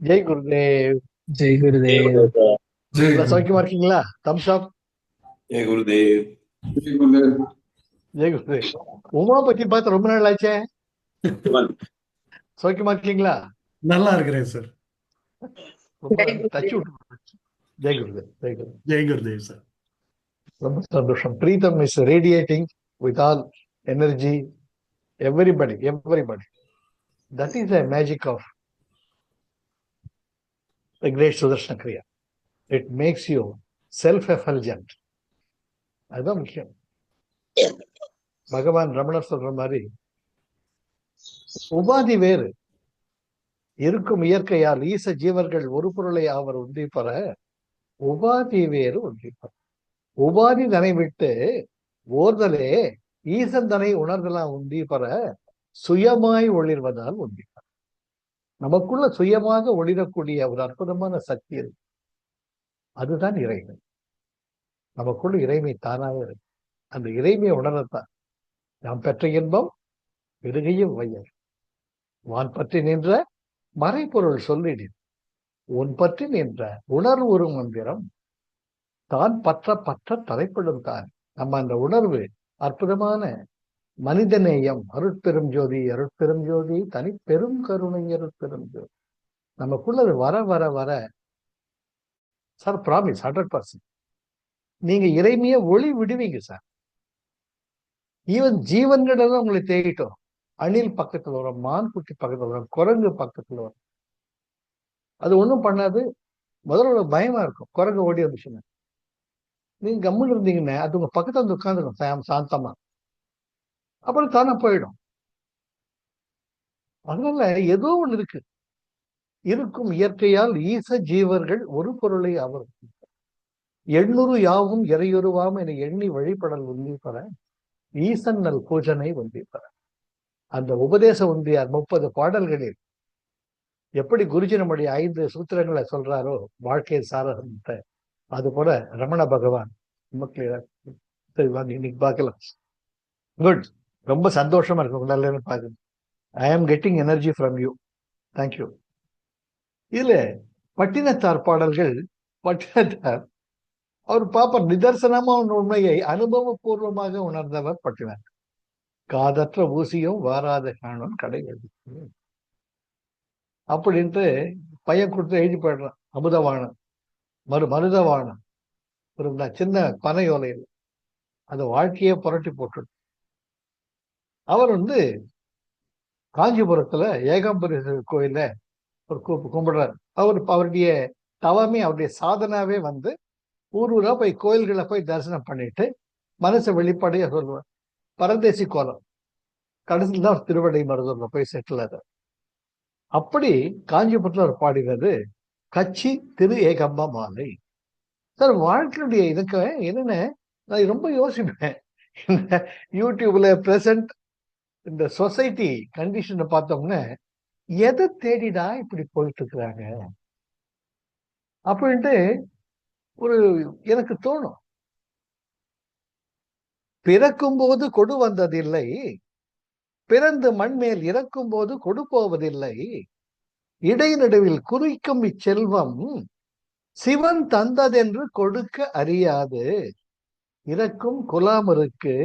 ஜெய் குருதேவ். ஜெய் குருதேவ். ஜெய் நல்லா குரு. சௌக்கியமா இருக்கீங்களா? Thumbs up. ஜெய் குருதேவ். ஜெய் குருதேவ். ஜெய் குருதேவ். உமா பத்தி பார்த்து ரொம்ப நாள் ஆச்சே. சௌக்கியமா இருக்கீங்களா? நல்லா இருக்கிறேன் சார். ரொம்ப டச் விட்டு. ஜெய் குருதேவ். ஜெய் குருதேவ். ஜெய் குருதேவ் சார். ரொம்ப சந்தோஷம். Pritam is radiating with all energy. Everybody. That is the magic of the great Sudarshana Kriya. It makes you self-effulgent. அதுதான் முக்கியம். பகவான் ரமணர் சொல்ற மாதிரி உபாதி வேறு, இருக்கும் இயற்கையால் ஈச ஜீவர்கள் ஒரு பொருளை அவர் உந்திப்பற, உபாதி வேறு உந்திப்பற. உபாதி தனை விட்டு ஓர்தலே ஈசன் தனை உணர்தலாம் உந்திப்பற, சுயமாய் ஒளிர்வதால் உந்திப்பற. நமக்குள்ள சுயமாக ஒளிரக்கூடிய ஒரு அற்புதமான சக்தி இருக்கு. அதுதான் இறைமை. நமக்குள்ள இறைமை தானாக இருக்கு. அந்த இறைமையை உணரத்தான் நாம் பெற்ற இன்பம் பெருகையும் வையர். வான் பற்றி நின்ற மறைபொருள் சொல்லிடு, உன் பற்றி நின்ற உணர்வு ஒரு மந்திரம், தான் பற்ற பற்ற தலைப்படும் தான். நம்ம அந்த உணர்வு அற்புதமான மனிதநேயம், அருட்பெரும் ஜோதி அருட்பெரும் ஜோதி தனி பெரும் கருணை அருட்பெரும் ஜோதி நமக்குள்ள வர வர வர சார் ப்ராமிஸ் 100%. நீங்க இறைமைய ஒளி விடுவீங்க சார். ஈவன் ஜீவன்கள் உங்களை தேடிட்டோம். அணில் பக்கத்துல வரும், மான் குட்டி பக்கத்துல வரும், குரங்கு பக்கத்துல வரும். அது ஒண்ணும் பண்ணாது. முதல்ல பயமா இருக்கும். குரங்கு ஓடி வந்துச்சுன்னா நீங்க கம்முன்னு இருந்தீங்கன்னா அது உங்க பக்கத்துல வந்து உட்காந்துடும் சாந்தமா. அப்புறம் தானே போயிடும். அதனால ஏதோ ஒண்ணு இருக்கு. இருக்கும் இயற்கையால் ஈச ஜீவர்கள் ஒரு பொருளை அவர் எண்ணூறு யாவும் இறையுருவாம் என எண்ணி வழிபடல் உந்திப்பற, ஈசன் நல் பூஜனை உந்திப்பற. அந்த உபதேச உந்தியார் 30 பாடல்களில் எப்படி குருஜி நம்முடைய 5 சூத்திரங்களை சொல்றாரோ வாழ்க்கை சாரத்தை, அது போல ரமண பகவான் இன்னைக்கு பார்க்கலாம். குட். ரொம்ப சந்தோஷமா இருக்கு நல்ல பாக்குது. I am getting energy from you. Thank you. இதுல பட்டினத்தார் பாடல்கள். பட்டினத்தார் அவர் பாப்ப நிதர்சனமா உண்மையை அனுபவபூர்வமாக உணர்ந்தவர் பட்டினார். காதற்ற ஊசியும் வாராத காணும் கடை அப்படின்ட்டு பையன் கொடுத்து எழுதி போயிடுறான். அமுதவாணன் மருதவாணன் ஒரு சின்ன பனை ஓலையில் அந்த வாழ்க்கையை புரட்டி போட்டு அவர் காஞ்சிபுரத்துல ஏகாம்பரேஸ்வரர் கோயில ஒரு கும்பிடுறாரு. அவருடைய தவமே அவருடைய சாதனாவே ஊர் ஊரா போய் கோயில்களை போய் தரிசனம் பண்ணிட்டு மனசை வெளிப்படையா சொல்லுவார். பரதேசி கோலம். கடைசியில் தான் திருவடை மருதூர்ல போய் செட்டில் ஆகிறார். அப்படி காஞ்சிபுரத்துல அவர் பாடினது கச்சி திரு ஏகம்பா மாலை. சார் வாழ்க்கையுடைய இதுக்கு என்னென்ன நான் ரொம்ப யோசிப்பேன். யூடியூப்ல பிரசன்ட் இந்த சொசைட்டி கண்டிஷனை பார்த்தோம்னா எதை தேடிடா இப்படி போயிட்டு இருக்கிறாங்க அப்படின்ட்டு ஒரு எனக்கு தோணும். பிறக்கும் போது கொடு வந்ததில்லை, பிறந்து மண்மேல் இறக்கும் போது கொடு போவதில்லை, இடைநடுவில் குறிக்கும் இச்செல்வம் சிவன் தந்ததென்று கொடுக்க அறியாது, இறக்கும் குலாமருக்கு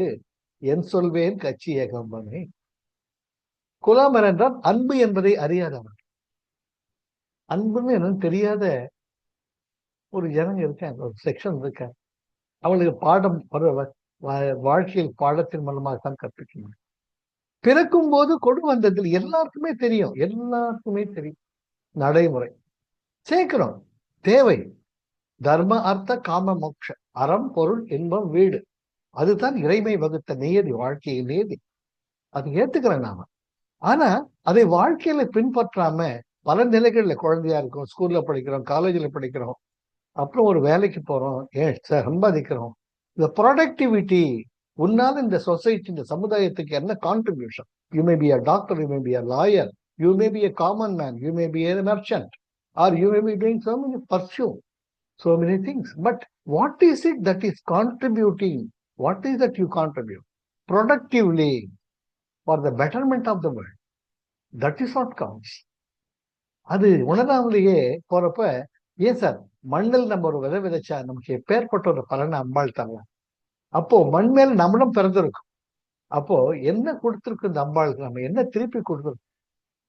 என் சொல்வேன் கச்சி ஏகம்பனே. குலாமர் என்றால் அன்பு என்பதை அறியாதவர். அன்புன்னு என்னன்னு தெரியாத ஒரு ஜனங்க இருக்காங்க, ஒரு செக்ஷன் இருக்காங்க. அவங்களுக்கு பாடம் வாழ்க்கையில் பாடத்தின் மூலமாக தான் கற்பிக்கணும். பிறக்கும் போது கொடு வந்ததில் எல்லாருக்குமே தெரியும். நடைமுறை சேர்க்கிறோம். தேவை தர்ம அர்த்த காம மோட்ச, அறம் பொருள் இன்பம் வீடு, அதுதான் இறைமை வகுத்த நியதி, வாழ்க்கையின் நியதி. அது ஏத்துக்கிறேன் நாம. ஆனா அதை வாழ்க்கையில பின்பற்றாம பல நிலைகள்ல குழந்தையா இருக்கும், ஸ்கூல்ல படிக்கிறோம், காலேஜ்ல படிக்கிறோம், அப்புறம் ஒரு வேலைக்கு போறோம், சம்பாதிக்கிறோம். இந்த ப்ரொடக்டிவிட்டி உன்னால இந்த சொசைட்டி, இந்த சமுதாயத்துக்கு என்ன contribution? You may be a doctor, you may be a lawyer, you may be a common man, you may be a merchant, or you may be doing so many pursue so many things, but what is it that is contributing? What is that you contribute productively for the betterment of the world? That is what counts. அது உணராமலேயே போறப்ப, ஏன் sir மண்ணில் நம்ம ஒரு விதை விதைச்சா நமக்கு எப்பேற்பட்ட ஒரு பலனை அம்பாள் தரலாம். அப்போ மண் மேல் நம்மளும் பிறந்திருக்கும். அப்போ என்ன கொடுத்திருக்கு இந்த அம்பாளுக்கு, நம்ம என்ன திருப்பி கொடுத்துருக்கோம்,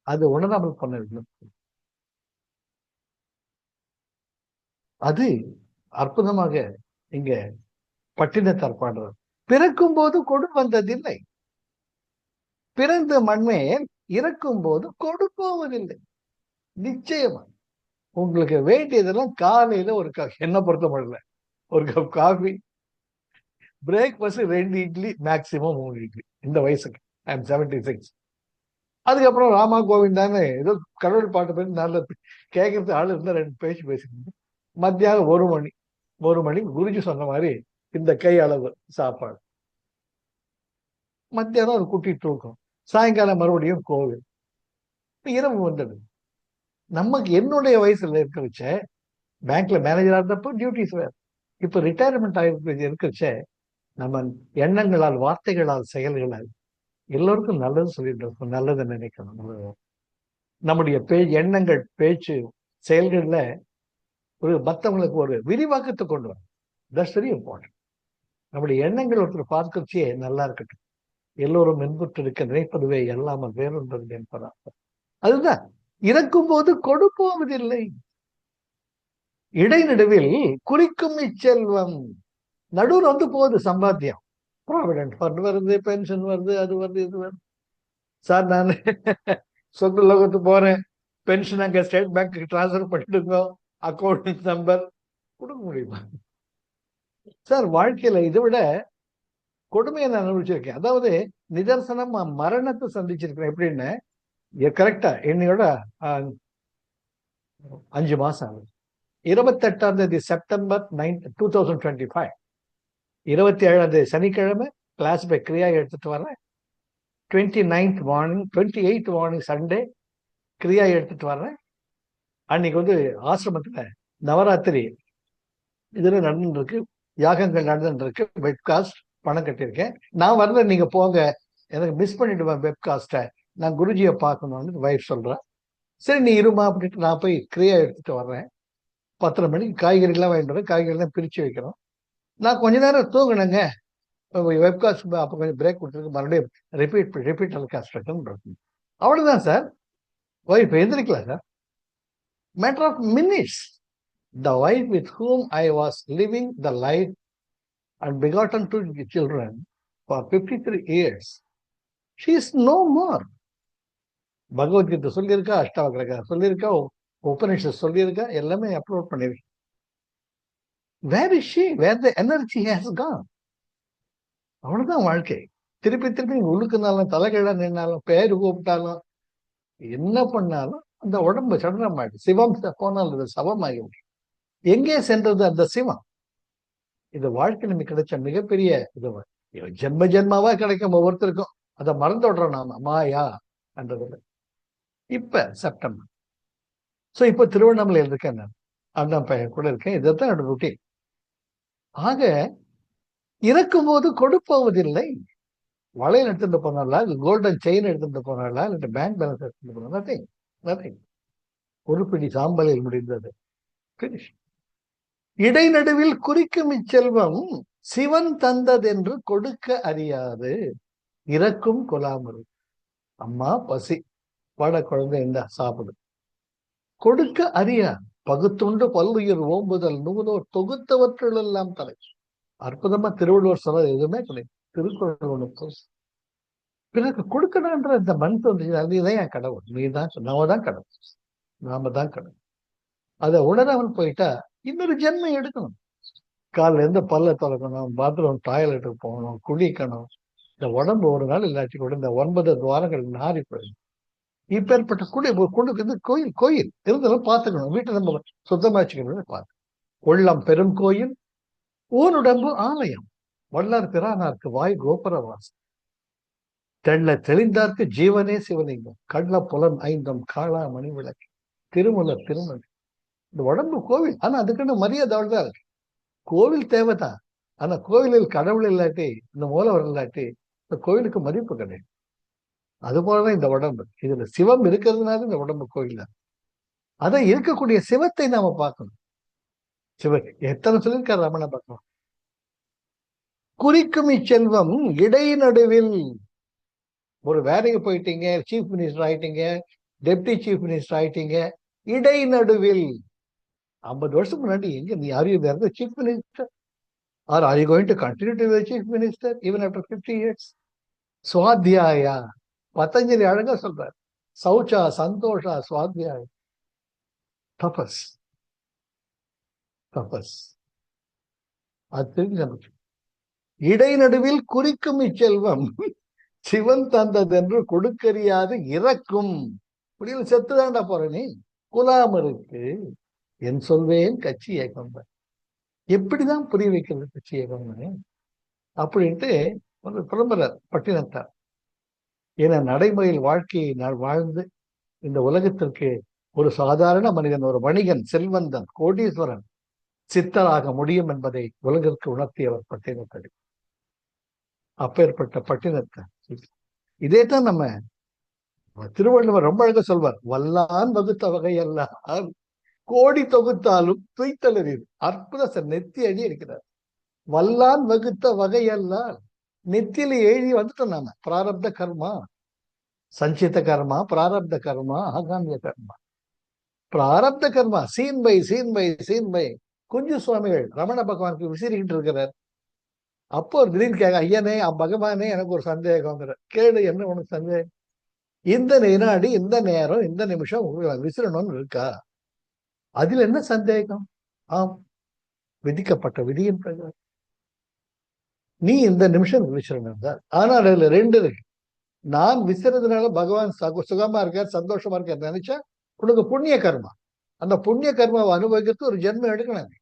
அது உணராமல் பண்ண வேண்டும். அது அற்புதமாக இங்க பட்டினத்தார் பாடுறார். பிறக்கும் போது கொடு வந்ததில்லை, பிறந்த மண்மேல் இறக்கும் போது கொடுப்போவதில்லை. நிச்சயமா உங்களுக்கு வேண்டியதெல்லாம் காலையில ஒரு என்ன பொறுத்த முடியல, ஒரு cup coffee, breakfast 2 idli, maximum 3 idli. இந்த வயசுக்கு ஐ எம் 76. அதுக்கப்புறம் ராமா கோவிந்தான்னு ஏதோ கடவுள் பாட்டு பேர் நல்ல கேட்கறது ஆள் இருந்தா 2 பேச்சு பேசிக்கணும். மத்தியானம் 1 மணி குருஜி சொன்ன மாதிரி இந்த கை அளவு சாப்பாடு. மத்தியானம் ஒரு குட்டி தூக்கம், சாயங்காலம் மறுபடியும் கோவில், இரவு வந்துடுது. நமக்கு என்னுடைய வயசுல இருக்க வச்ச பேங்க்ல மேனேஜரா இருந்தப்போ டியூட்டிஸ் வேற. இப்ப ரிட்டையர்மெண்ட் இருக்கச்ச நம்ம எண்ணங்களால், வார்த்தைகளால், செயல்களால் எல்லோருக்கும் நல்லது சொல்லிட்டு இருக்கோம், நல்லதை நினைக்கணும். நம்முடைய எண்ணங்கள், பேச்சு, செயல்கள்ல ஒரு மற்றவங்களுக்கு ஒரு விரிவாக்கத்தை கொண்டு வரும். That's very important. நம்முடைய எண்ணங்கள் ஒருத்தர் பார்க்கறச்சே நல்லா இருக்கட்டும். எல்லோரும் மென்புற்று இருக்க நினைப்பதுவே எல்லாமல் வேறொன்றது என்பதாம். அதுதான் இறக்கும் போது கொடுப்போவதில்லை, இடைநடுவில் குறிக்கும் இச்செல்வம். நடுவில் வந்து போகுது சம்பாத்தியம், ப்ராவிடென்ட் ஃபண்ட் வருது, பென்ஷன் வருது, அது வருது, இது வருது. சார் நான் சொந்த லோகத்துக்கு போறேன், பென்ஷன் அங்க ஸ்டேட் பேங்க்கு டிரான்ஸ்ஃபர் பண்ணிடுங்க, அக்கௌண்ட் நம்பர் கொடுக்க முடியுமா சார்? வாழ்க்கையில இதை விட கொடுமையை நான் அனுபவிச்சிருக்கேன். அதாவது நிதர்சனம் மரணத்தை சந்திச்சிருக்கிறேன். எப்படின்னு கரெக்டா என்னையோட 5 மாசம் ஆகுது. 28ஆம் தேதி செப்டம்பர் 2025, 27ஆம் தேதி சனிக்கிழமை கிளாஸ் பை கிரியா எடுத்துட்டு வரேன். 29th morning, 28th morning Sunday கிரியா எடுத்துட்டு வர்றேன். அன்னைக்கு வந்து ஆசிரமத்துல நவராத்திரி இதுல நடந்துட்டு இருக்கு, யாகங்கள் நடந்துட்டு இருக்கு, வெப்காஸ்ட் பணம் கட்டியிருக்கேன். நான் வரல, நீங்க போங்க, எனக்கு மிஸ் பண்ணிடுவேன் வெப்காஸ்ட்டை, நான் குருஜியை பார்க்கணும்னு வைஃப் சொல்றேன். சரி நீ இருமா அப்படின்ட்டு நான் போய் கிரியா எடுத்துட்டு வர்றேன். 10:30 மணிக்கு காய்கறிலாம் வாங்கிட்டு வரேன், காய்கறிலாம் பிரிச்சு வைக்கிறோம். நான் கொஞ்ச நேரம் தூங்கினேங்க, வெப்காஸ்ட் அப்போ கொஞ்சம் பிரேக் கொடுத்துருக்கு, மறுபடியும் ரிப்பீட் டெலிகாஸ்ட் இருக்கும். அவ்வளவுதான் சார். வைஃப் எந்திரிக்கல sir. Matter of minutes. The wife with whom I was living the life and begotten 2 children for 53 years, she is no more. Bhagavad Gita சொல்லியிருக்கா, அஷ்டாவக்ர சொல்லியிருக்கா, உபனிஷத் சொல்லியிருக்கா, எல்லாமே அப்லோட் பண்ணிருக்கேன். Where is she? Where the energy has gone? அவ்வளவுதான் வாழ்க்கை. திருப்பி திருப்பி உழுக்குனாலும், தலைகீழ நின்னாலும், பேரு கூப்பிட்டாலும், என்ன பண்ணாலும் அந்த உடம்பு சடனமாயிடும். சிவம் போனால் அது சவமாகிவிடும். எங்கே சென்றது அந்த சிவம்? இது வாழ்க்கை நமக்கு கிடைச்ச மிகப்பெரிய இது. ஜென்ம ஜென்மாவா கிடைக்கும் ஒவ்வொருத்தருக்கும். அதை மறந்து விடுறோம் நாம, மாயா என்றதுல. இப்ப செப்டம்பர். ஸோ இப்போ திருவண்ணாமலையில் இருக்கேன், நான் அண்ணன் பையன் கூட இருக்கேன். இதைத்தான் என்னோட ருட்டீன். ஆக இறக்கும் போது கொடுப்போவதில்லை. வளையல் எடுத்துட்டு போனாலா, கோல்டன் செயின் எடுத்துட்டு போனாலா, இல்லை பேங்க் பேலன்ஸ் எடுத்துட்டு போனா, நத்திங். ஒரு பிடி சாம்பலில் முடிந்தது. பினிஷ். இடைநடுவில் குறிக்கும் இச்செல்வம் சிவன் தந்ததென்று கொடுக்க அறியாது இறக்கும் கொலாமரு. அம்மா பசி, வட குழந்தை இந்த சாப்பிடு, கொடுக்க அறியா பகுத்துண்டு பல்லுயிர் ஓம்புதல் நூலோர் தொகுத்தவற்றுள் எல்லாம் தலை. அற்புதமா திருவள்ளுவர் சொன்னது எதுவுமே கிடையாது. திருக்குறள் ஒண்ணு பிறகு கொடுக்கணுன்ற இந்த மண் தோன்றிச்சு, அதுதான் என் கடவுள், நீதான், நாம தான் கடவுள், நாம தான் கடவுள். அதை உணராமல் போயிட்டா இன்னொரு ஜென்மம் எடுக்கணும். காலில் இருந்து பல்ல துறக்கணும், பாத்ரூம் டாய்லெட்டுக்கு போகணும், குளிக்கணும். இந்த உடம்பு ஒரு நாள் இல்லாட்டி கூட இந்த 9 துவாரங்கள் நாரி போயிடும். இப்பேற்பட்ட கோயில் இருந்தாலும் பார்த்துக்கணும். வீட்டை நம்ம சுத்தமா வச்சுக்கணும். பார்த்து உள்ளம் பெரும் கோயில், ஊனுடம்பு ஆலயம், வல்லார் பிரானார்க்கு வாய் கோபுரவாசம், தெள்ள தெளிந்தார்க்கு ஜீவனே சிவலிங்கம், கள்ள புலன் 5 காளா மணி விளக்கு, திருமலை திருமலை. இந்த உடம்பு கோவில். ஆனா அதுக்குன்னு மரியாதை தான் இருக்கு. கோவில் தேவைதான். ஆனா கோவிலில் கடவுள் இல்லாட்டி, இந்த மூலவர் இல்லாட்டி இந்த கோவிலுக்கு மதிப்பு கிடையாது. அது போலதான் இந்த உடம்பு. இதுல சிவம் இருக்கிறதுனால இந்த உடம்பு கோயில் தான். அதை இருக்கக்கூடிய சிவத்தை நாம பார்க்கணும். சிவ எத்தனை சொல்லியிருக்காரு ரமண பகவான். குறிக்கும் இச்செல்வம் இடைநடுவில். ஒரு வேலைக்கு போயிட்டீங்க, சீஃப் மினிஸ்டர் ஆயிட்டீங்க, டெப்டி சீஃப் மினிஸ்டர் ஆயிட்டீங்க, இடைநடுவில் 50 வருஷம் முன்னாடி எங்க நீ are you there the chief minister are are you going to continue to be chief minister even after 50 years? சுவாத்தியாயா பதஞ்சலி அழகா சொல்றார். சௌச்சா சந்தோஷா சுவாத்தியாய தபஸ். தபஸ் அது தெரிஞ்சு. இடைநடுவில் குறிக்கும் இச்செல்வம் சிவன் தந்ததென்று கொடுக்கறியாது இறக்கும். இப்படி செத்துதான்டா போற நீ. குலாமருக்கு என் சொல்வேன் கட்சி ஏகம். எப்படிதான் புரிய வைக்கிறது கட்சி ஏகம்னு அப்படின்ட்டு ஒரு புலம்புறார் பட்டினத்தார். ஏன்னா நடைமுறையில் வாழ்க்கையை வாழ்ந்து இந்த உலகத்திற்கு ஒரு சாதாரண மனிதன், ஒரு வணிகன், செல்வந்தன், கோடீஸ்வரன், சித்தராக முடியும் என்பதை உலகிற்கு உணர்த்தியவர் பட்டினத்தார். அப்பேற்பட்ட பட்டினத்தார். இதேதான் நம்ம திருவள்ளுவர் ரொம்ப அழகா சொல்வார். வல்லான் வகுத்த வகையெல்லாம் கோடி தொகுத்தாலும் துய்த்தலறிது. அற்புத சார், நெத்தி அடி இருக்கிறார். வல்லான் வகுத்த வகையெல்லாம் நெத்தியில எழுதி வந்துட்டோம் நாம. பிராரப்த கர்மா, சஞ்சித கர்மா, பிராரப்த கர்மா, ஆகாமிய கர்மா. பிராரப்த கர்மா scene by scene by scene by. குஞ்சு சுவாமிகள் ரமண பகவானுக்கு விசிறிக்கிட்டு இருக்கிறார். அப்போ ஒரு திடீர்னு கேட்க, ஐயனே பகவானே எனக்கு ஒரு சந்தேகங்கிற. கேடு, என்ன உனக்கு சந்தேகம்? இந்த வினாடி, இந்த நேரம், இந்த நிமிஷம் விசிறணும்னு இருக்கா? அதில் என்ன சந்தேகம்? ஆம், விதிக்கப்பட்ட விதியின் பிரகாரம் நீ இந்த நிமிஷம் விசிறணும் தான். ஆனால் அதுல 2 இருக்கு. நான் விசிறதுனால பகவான் சுகமா இருக்கார், சந்தோஷமா இருக்கார் நினைச்சா உனக்கு புண்ணிய கர்மா. அந்த புண்ணிய கர்மாவை அனுபவிக்கிறது ஒரு ஜென்மம் எடுக்கணும்.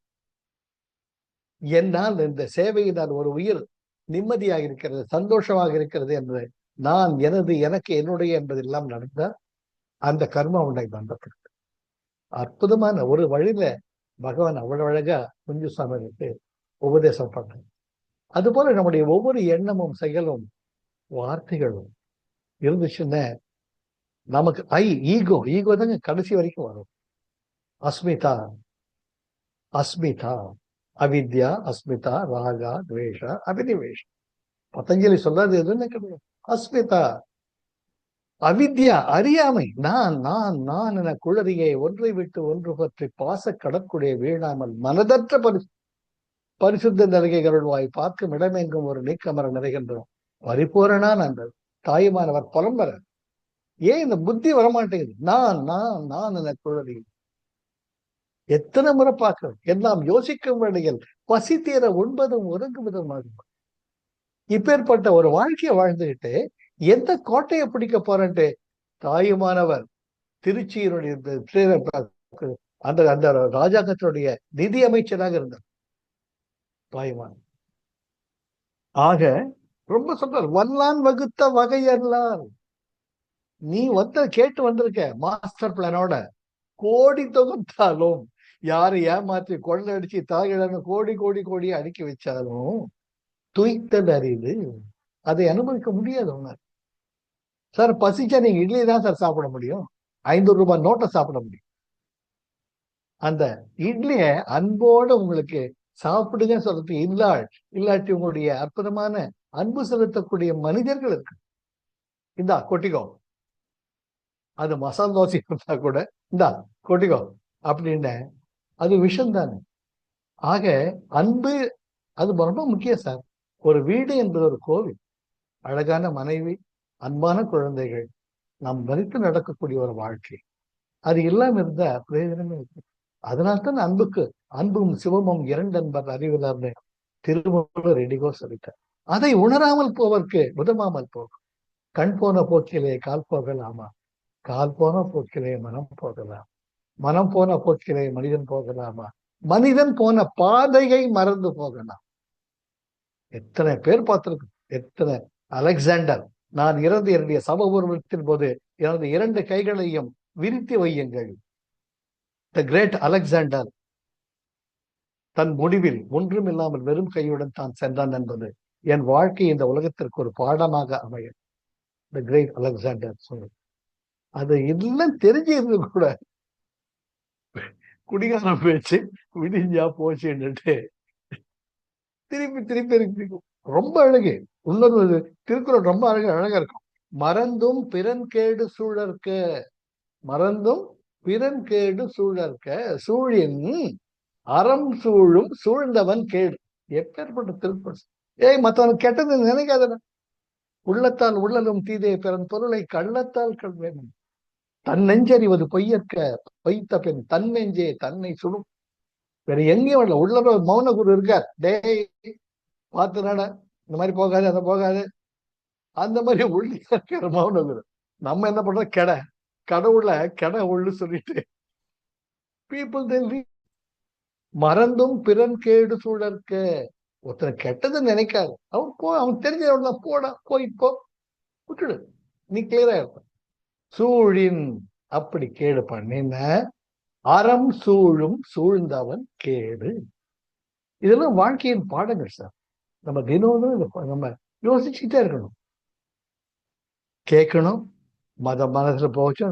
என்னால் இந்த சேவையினால் ஒரு உயிர் நிம்மதியாக இருக்கிறது, சந்தோஷமாக இருக்கிறது என்று நான் எனது, எனக்கு, என்னுடைய என்பதெல்லாம் நடந்தால் அந்த கர்மா உன்னை பந்தப்படுது. அற்புதமான ஒரு வழியில பகவான் அவ்வளவு அழகா குஞ்சு சாமிக்கு உபதேசம் பண்றாங்க. அதுபோல நம்முடைய ஒவ்வொரு எண்ணமும், செயலும், வார்த்தைகளும் இருந்துச்சுன்னா நமக்கு ஈகோ தாங்க கடைசி வரைக்கும் வரும். அஸ்மிதா, அஸ்மிதா, அவித்யா, அஸ்மிதா, ராகா, துவேஷா, அபினிவேஷம். பதஞ்சலி சொல்லாது எதுன்னு கிடையாது. அஸ்மிதா, அவித்யா, அறியாமை. நான் நான் நான் என குளறியை ஒன்றை விட்டு ஒன்று பற்றி பாச கடற்குடைய வீழாமல் மனதற்ற பரிசுத்த நிலைகைகளுள்வாய் பார்க்கும் இடமெங்கும் ஒரு நீக்கமர நிறைகின்றோம். பரிபூரணான் அந்த தாயுமானவர் புலம்பர. ஏன் இந்த புத்தி வரமாட்டேங்குது? நான் நான் நான் என குளறி. எத்தனை முறை பார்க்கிறோம். எல்லாம் யோசிக்கும் வேளையில் பசி தீர உண்பதும் உறங்குவதும் ஆகும். இப்பேற்பட்ட ஒரு வாழ்க்கையை வாழ்ந்துகிட்டு எந்த கோட்டையை பிடிக்க போறேன்ட்டு தாயுமானவர் திருச்சியினுடைய அந்த அந்த ராஜாங்கத்தினுடைய நிதி அமைச்சராக இருந்தார் தாயுமானவர். ஆக ரொம்ப சொல்றார், வல்லான் வகுத்த வகையெல்லாம். நீ கேட்டு வந்திருக்க மாஸ்டர் பிளானோட. கோடி தொகுத்தாலும், யாரை ஏமாற்றி கொள்ளடிச்சு தாகிழன்னு கோடி கோடி கோடி அடுக்கி வச்சாலும் துய்த்தல் அறிவு. அதை அனுபவிக்க முடியாது உன்னார். சார் பசிச்சா நீங்க இட்லி தான் சார் சாப்பிட முடியும், 500 ரூபாய் நோட்டை சாப்பிட முடியும். அந்த இட்லிய அன்போடு உங்களுக்கு சாப்பிடுங்க சொல்றது இல்லாட்டி உங்களுடைய அற்புதமான அன்பு செலுத்தக்கூடிய மனிதர்கள் இருக்கு. இந்தா கொட்டிக்கோ. அது மசால் தோசை இருந்தா கூட இந்தா கொட்டிக்கோ அப்படின்னு அது விஷம் தானே. ஆக அன்பு அது ரொம்ப முக்கியம் சார். ஒரு வீடு என்பது ஒரு கோவில். அழகான மனைவி, அன்பான குழந்தைகள், நாம் மதித்து நடக்கக்கூடிய ஒரு வாழ்க்கை, அது இல்லாம இருந்தா பிரயோஜனமே இருக்கு. அதனால்தான் அன்பும் சிவமும் 2 என்பர் அறிவிலார்னு திருமூலர் ரெடிகோ சொல்லிட்டார். அதை உணராமல் போவதற்கு உதவாமல் போகும். கண் போன போக்கிலே கால் போகலாமா, கால் போன போக்கிலே மனம் போகலாம், மனம் போன போக்கிலே மனிதன் போகலாமா, மனிதன் போன பாதையை மறந்து போகலாம். எத்தனை பேர் பார்த்திருக்கும். எத்தனை அலெக்சாண்டர், நான் இறந்து என்னுடைய சம உருவத்தின் போது எனது 2 கைகளையும் விரித்து வையுங்கள். த கிரேட் அலெக்சாண்டர் தன் முடிவில் ஒன்றும் இல்லாமல் வெறும் கையுடன் தான் சென்றான் என்பது என் வாழ்க்கை இந்த உலகத்திற்கு ஒரு பாடமாக அமையும். த கிரேட் அலெக்சாண்டர் சொன்னது. அது எல்லாம் தெரிஞ்சிருந்து கூட குடிகாரம் பேச்சு விடிஞ்சா போச்சுன்னுட்டு திருப்பி திருப்பி இருக்கு. ரொம்ப அழகு. இன்னொரு திருக்குறள் ரொம்ப அழகா இருக்கும். மறந்தும் பிறன் கேடு சூழற்க, மறந்தும் பிறன் கேடு சூழற்க, சூழின் அறம் சூழும் சூழ்ந்தவன் கேடு. எப்பேற்பட்ட திருக்குறள்! மத்தவன் கெட்டது நினைக்காத. உள்ளத்தால் உள்ளலும் தீதே பிறன் பொருளை கள்ளத்தால் கல்வேன். தன் நெஞ்சறிவது பொய்யற்க, பொய்த்த பின் தன் நெஞ்சே தன்னை சுடும். வேற எங்கேயும் வரல. உள்ள மௌன குரு இருக்கார். டேய் பார்த்துனாடா, இந்த மாதிரி போகாது, அதை போகாது. அந்த மாதிரி உள்ள இருக்கிற மௌன குரு. நம்ம என்ன பண்றோம்? கடவுளை உள்ள சொல்லிட்டு பீப்புள் தென் மறந்தும் பிறன் கேடு சூழற்க. ஒருத்தனை கெட்டது நினைக்காது. அவன் தெரிஞ்ச போடா, போயிப்போ விட்டுடு, நீ கிளியரா இருப்ப. சூழின் அப்படி கேடு பண்ணின அறம் சூழும் சூழ்ந்தவன் கேடு. இதெல்லாம் வாழ்க்கையின் பாடங்கள் சார். நம்ம தினம் நம்ம யோசிச்சுட்டே இருக்கணும், கேட்கணும், மனசுல போச்சு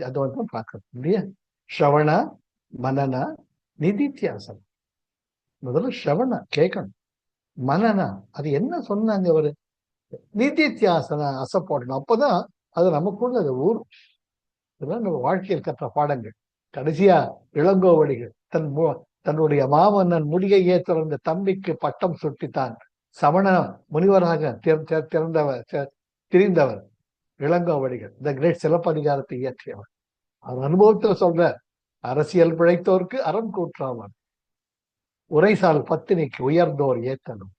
அதை வந்து பார்க்கணும் இல்லையா? ஸ்ரவணா மனனா நிதித்தியாசனம். முதல்ல ஸ்ரவணா கேட்கணும், மனனா அது என்ன சொன்னாங்க அவரு, நிதித்தியாசன அசை போடணும். அப்பதான் அது நமக்குள்ள அது ஊரும். இதெல்லாம் நம்ம வாழ்க்கையில் கற்ற பாடங்கள். கடைசியா இளங்கோவடிகள் தன்னுடைய மாமன்னன் முடியையே திறந்த தம்பிக்கு பட்டம் சுட்டித்தான் சமண முனிவராக திரிந்தவர் இளங்கோவடிகள். த கிரேட் சிலப்பதிகாரத்தை இயற்றியவர். அவர் அனுபவத்தில் சொல்ற, அரசியல் பிழைத்தோர்க்கு அறம் கூற்றாவான், உரைசால் பத்தினிக்கு உயர்ந்தோர் ஏத்தனும்,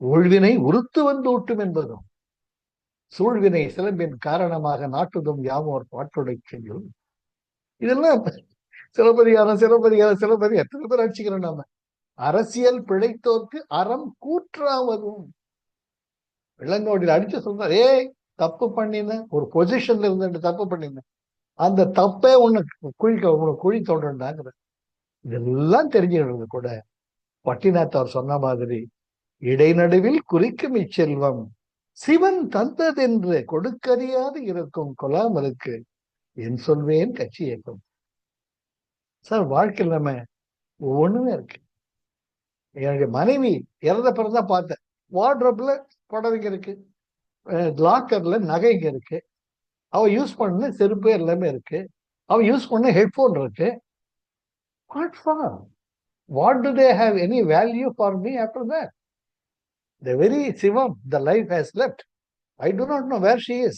ஊழ்வினை உறுத்து வந்து ஊட்டும் என்பதும், சூழ்வினை சிலம்பின் காரணமாக நாட்டுதும் யாமோர் பாட்டுடை செய்யும். இதெல்லாம் சிலப்பதிகாரம் எத்தனை பேர் அடிச்சுக்கிறோம் நாம. அரசியல் பிழைத்தோர்க்கு அறம் கூற்றாவதும். இளங்கோவடிகள் அடிச்சு சொல்றாரு, தப்பு பண்ணின, ஒரு பொசிஷன்ல இருந்து தப்பு பண்ணின, அந்த தப்பே உனக்கு குழி தோன்றாங்கிற. இதெல்லாம் தெரிஞ்சுக்கிறது கூட பட்டினத்தார் சொன்ன மாதிரி, இடைநடுவில் குறிக்கும் இச்செல்வம் சிவன் தந்ததென்று கொடுக்கறியாது இருக்கும் கொலாமலுக்கு என் சொல்வேன் கட்சி இயக்கம். சார் வாழ்க்கையில் நம்ம ஒவ்வொன்றுமே இருக்கு. என்னுடைய மனைவி இறந்த பிறந்தான் பார்த்தேன். வார்ட்ரோப்ல புடவைங்க இருக்கு, லாக்கர்ல நகைங்க இருக்கு, அவ யூஸ் பண்ண செருப்பு எல்லாமே இருக்கு, அவ யூஸ் பண்ண ஹெட்போன் இருக்கு. What do they have any value for me after that? The very Shivam, the life has left. I do not know where she is.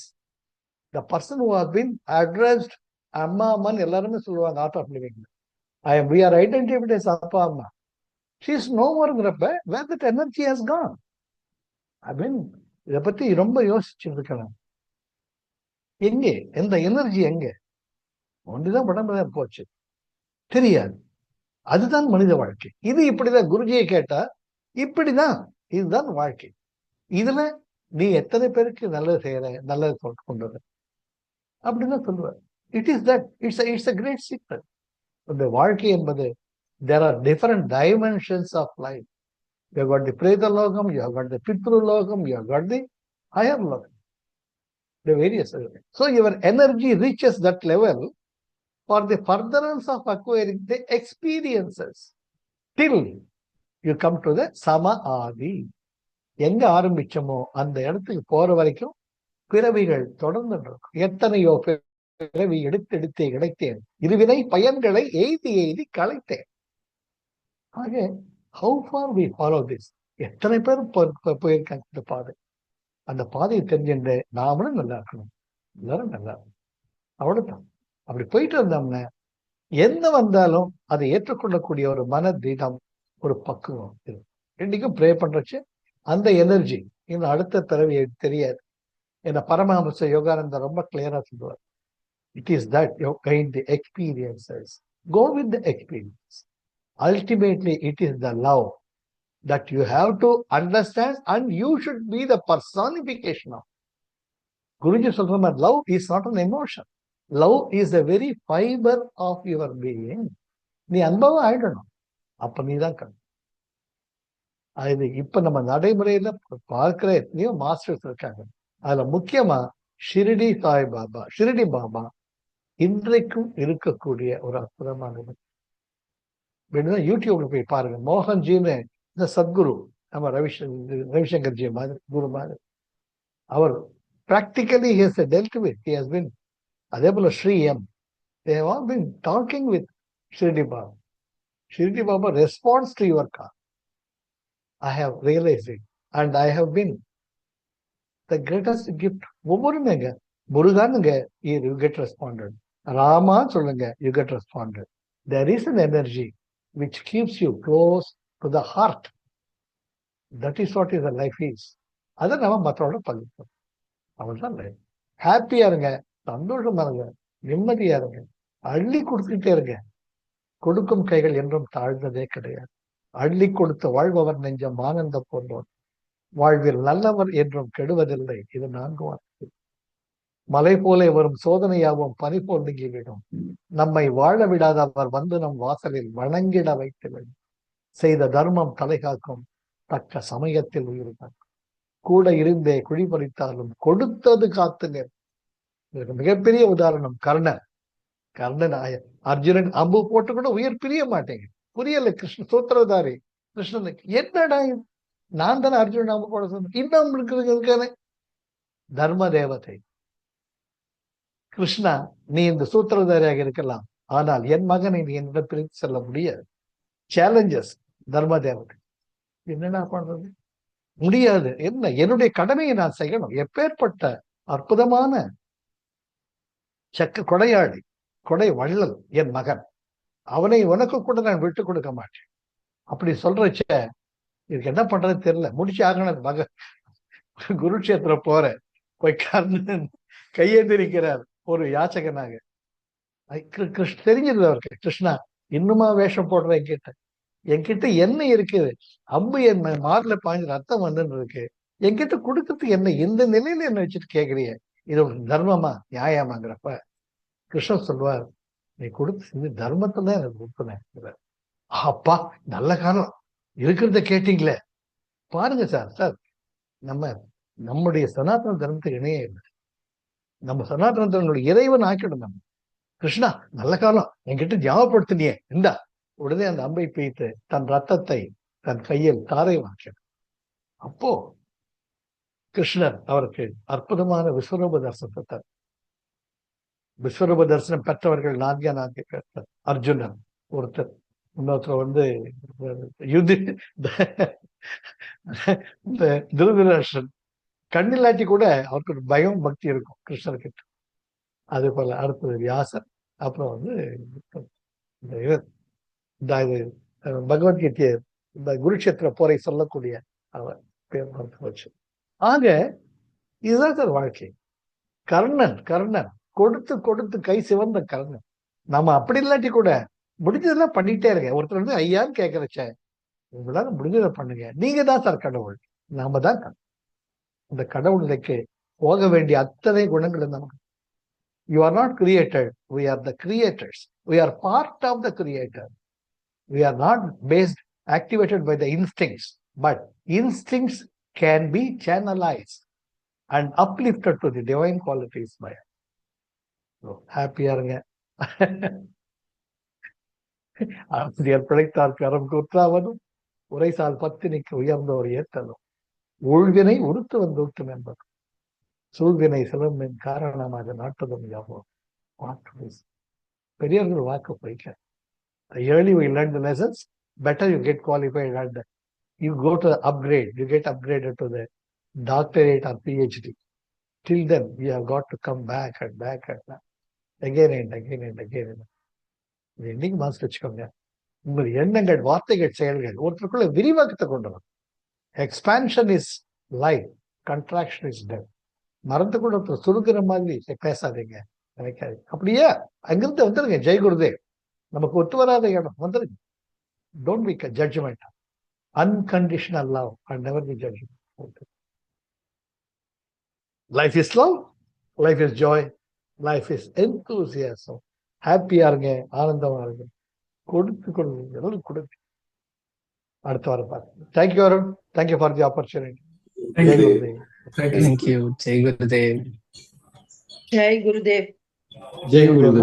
The person who has been addressed Amma Amman எல்லாருமே சொல்லுவாங்க art of living. We are identified as Appa Amma. She is no more where that energy has gone. இதை பத்தி ரொம்ப யோசிச்சிருக்கணும். எங்கே எந்த energy எங்க? ஒன்றுதான் உடம்புல போச்சு, தெரியாது. அதுதான் மனித வாழ்க்கை. இது இப்படிதான். குருஜியை கேட்டா இப்படிதான், இதுதான் வாழ்க்கை. இதுல நீ எத்தனை பேருக்கு நல்லது செய்யற, நல்லது கொண்டு வர அப்படிதான் சொல்லுவார். It is that, it's a great secret. இந்த வாழ்க்கை என்பது, there are different dimensions of life. You have got the Preta Logam, you have got the Pitru Logam, you have got the higher Logam, the various. So your energy reaches that level for the furtherance of acquiring the experiences till you come to the Sama Adi. எங்க ஆரம்பிச்சோமோ அந்த இடத்துக்கு போற வரைக்கும் பிறவிகள் தொடர்ந்து இருக்கும். எத்தனையோ பிறவி எடுத்தெடுத்தே கிடைத்தேன், இருவினை பயன்களை எய்தி களைத்தேன். ஆக how far we follow this? எத்தனை பேர் போயிருக்காங்க இந்த பாதை. அந்த பாதையை தெரிஞ்சுட்டு நாமளும் நல்லா இருக்கணும், எல்லாரும் நல்லா இருக்கணும். அவ்வளவுதான். அப்படி போயிட்டு இருந்தோம்னா என்ன வந்தாலும் அதை ஏற்றுக்கொள்ளக்கூடிய ஒரு மன தீனம், ஒரு பக்குவம் இருக்கும். இன்னைக்கும் ப்ரே பண்றச்சு அந்த எனர்ஜி இந்த அடுத்த பிறவி தெரியாது. என்ன பரமஹம்ச யோகானந்தர் ரொம்ப கிளியரா சொல்லுவார். It is that you gain the experiences. Go with the experience. Ultimately, it is the love that you have to understand, and you should be the personification of. Guruji சொல்ற மாதிரி, love is not an emotion. Love is the very fiber of your being. நீ அன்பவா ஆயிடணும், அப்ப நீதான் கண். அது இப்ப நம்ம நடைமுறையில பார்க்கிற எத்தனையோ மாஸ்டர்ஸ் இருக்காங்க. அதுல முக்கியமா ஷிரடி சாய் பாபா, ஷிரடி பாபா இன்றைக்கும் இருக்கக்கூடிய ஒரு அற்புதமானது. வேணும்னா யூடியூப்ல போய் பாருங்க. மோகன்ஜின்னு இந்த சத்குரு, நம்ம ரவிசங்கர்ஜி மாதிரி குரு மாதிரி, அவர் practically he has dealt with, he has been. அதே போல Sri M, they have all been talking with Shirdi Baba. Shirdi Baba responds to your call. I have realized it and I have been the greatest gift. ஒவ்வொருமேங்க முருகானுங்க, you get responded. Rama சொல்லுங்க, you get responded. There is an energy which keeps you close to the heart. That is what is the life is. அதை நம்ம மற்றவங்களோட பகிர்ந்தோம். அவள்தான் life. ஹாப்பியா இருங்க, சந்தோஷமா இருங்க, நிம்மதியா இருங்க, அள்ளி கொடுத்துக்கிட்டே இருங்க. கொடுக்கும் கைகள் என்றும் தாழ்ந்ததே கிடையாது. அள்ளி கொடுத்து வாழ்பவர் நெஞ்சம் ஆனந்த போன்றோர், வாழ்வில் நல்லவர் என்றும் கெடுவதில்லை. இது 4 வார்த்தை. மலை போல வரும் சோதனையாகவும் பனி போல் நீங்கிவிடும். நம்மை வாழ விடாத அவர் வந்து நம் வாசலில் வணங்கிட வைத்துவிடும். செய்த தர்மம் தலை காக்கும், தக்க சமயத்தில் உயிர் காக்கும். கூட இருந்தே குழி பறித்தாலும் கொடுத்தது காத்துங்க. இதுக்கு மிகப்பெரிய உதாரணம் கர்ணன். கர்ணன் அர்ஜுனன் அம்பு போட்டு கூட உயிர் பிரிய மாட்டேங்க. புரியல. கிருஷ்ண சூத்திரதாரி கிருஷ்ணனுக்கு என்னடா நான் தானே அர்ஜுனன் அம்பு போட சொன்னேன், இன்னும் இருக்கிறது தர்ம தேவதை கிருஷ்ணா, நீ இந்த சூத்திரதாரியாக இருக்கலாம், ஆனால் என் மகனை நீ என்னிடம் பிரித்து செல்ல முடியாது. சேலஞ்சஸ் தர்ம தேவதை. என்னடா பண்றது? முடியாது. என்ன, என்னுடைய கடமையை நான் செய்யணும். எப்பேற்பட்ட அற்புதமான கொடையாளி, கொடை வள்ளல் என் மகன், அவனை உனக்கு கூட நான் விட்டு கொடுக்க மாட்டேன். அப்படி சொல்றச்ச இதுக்கு என்ன பண்றது தெரியல. முடிச்சு ஆகணும். மகன் குருட்சேத்திரம் போற போய் கர்ணன் கையெழுந்திருக்கிறார் ஒரு யாச்சகனாக. தெரிஞ்சது அவருக்கு, கிருஷ்ணா இன்னுமா வேஷம் போடுற என்கிட்ட என்ன இருக்குது? அம்பு என் மார்ல பாஞ்சு ரத்தம் வந்துன்னு இருக்கு, என்கிட்ட கொடுக்கறதுக்கு என்ன? இந்த நிலையில என்ன வச்சுட்டு கேக்குறிய? இது ஒரு தர்மமா நியாயமாங்கிறப்ப கிருஷ்ணன் சொல்வார், நீ கொடுத்து தர்மத்துல எனக்கு கொடுத்தன. அப்பா நல்ல காலம் இருக்கிறத கேட்டீங்களே. பாருங்க சார் நம்முடைய சனாதன தர்மத்துக்கு இணையே இல்லை. நம்ம சனாதன தர்மனுடைய இறைவன் ஆக்கிடும் நம்ம. கிருஷ்ணா நல்ல காலம் என்கிட்ட ஞாபகப்படுத்தினியே, இந்தா. உடனே அந்த அம்பை பீத்து தன் ரத்தத்தை தன் கையில் தாரை வாக்கினார். அப்போ கிருஷ்ணர் அவருக்கு அற்புதமான விஸ்வரூப தரிசனத்தை. விஸ்வரூப தரிசனம் பெற்றவர்கள் 4 பேர். அர்ஜுனன் ஒருத்தர், இன்னொருத்தர் திருதராஷ்டிரன். கண்ணில்லாட்டி கூட அவருக்கு ஒரு பயம் பக்தி இருக்கும் கிருஷ்ணர்கிட்ட. அதே போல அடுத்தது வியாசர். அப்புறம் பகவத்கீதையை இந்த குருட்சேத்திர போரை சொல்லக்கூடிய அவர் பேர் மறந்து போச்சு. ஆக இதுதான் சார் வாழ்க்கை. கர்ணன் கொடுத்து கொடுத்து கை சிவந்த கர்ணன். நம்ம அப்படி இல்லாட்டி கூட முடிஞ்சதெல்லாம் பண்ணிட்டே இருக்க. ஒருத்தர் ஐயான்னு கேட்கறச்ச, உங்களால முடிஞ்சதை பண்ணுங்க. நீங்க தான் சார் கடவுள், நாம தான் இந்த கடவுள் நிலைக்கு போக வேண்டிய அத்தனை குணங்களும் நமக்கு. You are not created, we are the creators. We are part of the creator. We are not activated by the instincts, but instincts can be channelized and uplifted to the divine qualities by us. So, happy இருங்க. ஆசிரியர் பிழைத்தார் கரம் கூற்றாவதும் உரைசால் பத்தினிக்கு உயர்ந்தோர் ஏற்றலும் உள்வினை உறுத்து வந்து ஊட்டும் என்பது சூழ்வினை சிலம்பின் காரணமாக நாட்டதும் யாவும். பெரியவர்கள் வாக்கு போய்க்க. The early we learn the lessons, better you get qualified and you go to upgrade. You get upgraded to the doctorate or PhD. Till then, you have got to come back and back and back. Again and again and again. இது என்னைக்கு master வச்சுக்கோங்க. உங்கள் எண்ணங்கள், வார்த்தைகள், செயல்கள் ஒருத்தருக்குள்ள விரிவாக்கத்தை கொண்டு வரும். Expansion is life, contraction is death. மறந்து கூட ஒருத்தர் சுருக்கிற மாதிரி பேசாதீங்க, நினைக்காதீங்க. அப்படியே அங்கிருந்து வந்துருங்க. ஜெய் குருதேவ். நமக்கு ஒத்து வராத இடம் வந்துருங்க. Don't be judgement. Unconditional love and never be judgement. Life is love, life is joy, life is enthusiasm. ஹாப்பியா இருங்க, ஆனந்தமா இருங்க. கொடுத்து அடுத்த வாரம் பார்க்கலாம். Thank you Arun. Thank you for the opportunity. Thank you. Jai Gurudev. Jai Gurudev. Jai Gurudev.